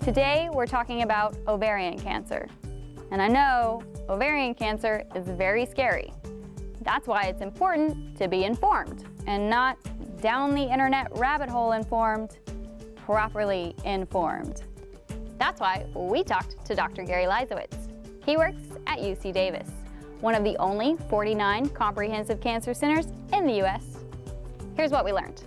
Today, we're talking about ovarian cancer. And I know ovarian cancer is very scary. That's why it's important to be informed and not down the internet rabbit hole informed, properly informed. That's why we talked to Dr. Gary Leiserowitz. He works at UC Davis, one of the only 49 comprehensive cancer centers in the US. Here's what we learned.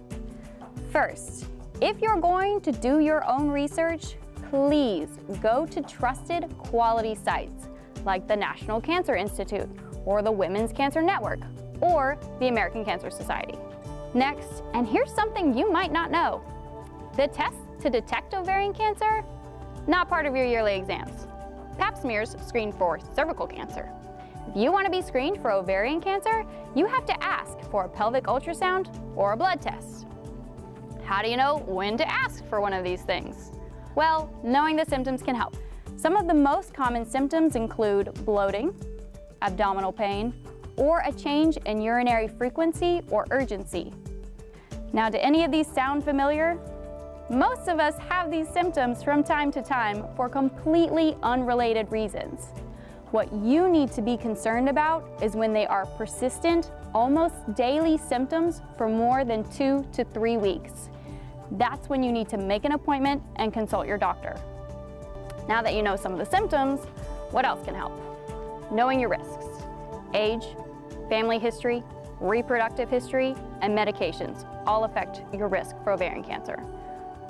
First, if you're going to do your own research, please go to trusted quality sites like the National Cancer Institute or the Women's Cancer Network or the American Cancer Society. Next, and here's something you might not know. The tests to detect ovarian cancer, not part of your yearly exams. Pap smears screen for cervical cancer. If you want to be screened for ovarian cancer, you have to ask for a pelvic ultrasound or a blood test. How do you know when to ask for one of these things? Well, knowing the symptoms can help. Some of the most common symptoms include bloating, abdominal pain, or a change in urinary frequency or urgency. Now, do any of these sound familiar? Most of us have these symptoms from time to time for completely unrelated reasons. What you need to be concerned about is when they are persistent, almost daily symptoms for more than 2 to 3 weeks. That's when you need to make an appointment and consult your doctor. Now that you know some of the symptoms, what else can help? Knowing your risks. Age, family history, reproductive history, and medications all affect your risk for ovarian cancer.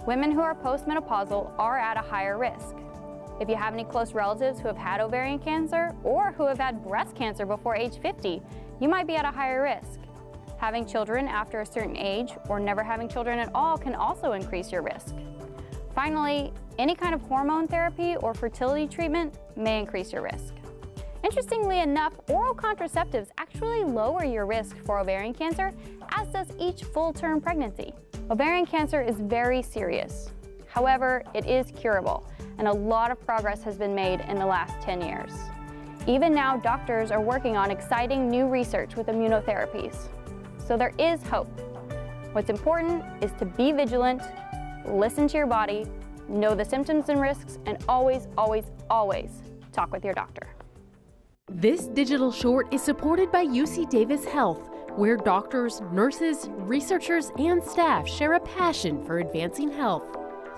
Women who are postmenopausal are at a higher risk. If you have any close relatives who have had ovarian cancer or who have had breast cancer before age 50, you might be at a higher risk. Having children after a certain age or never having children at all can also increase your risk. Finally, any kind of hormone therapy or fertility treatment may increase your risk. Interestingly enough, oral contraceptives actually lower your risk for ovarian cancer, as does each full-term pregnancy. Ovarian cancer is very serious. However, it is curable, and a lot of progress has been made in the last 10 years. Even now, doctors are working on exciting new research with immunotherapies. So there is hope. What's important is to be vigilant, listen to your body, know the symptoms and risks, and always, always, always talk with your doctor. This digital short is supported by UC Davis Health, where doctors, nurses, researchers, and staff share a passion for advancing health.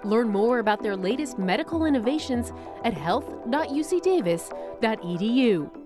Learn more about their latest medical innovations at health.ucdavis.edu.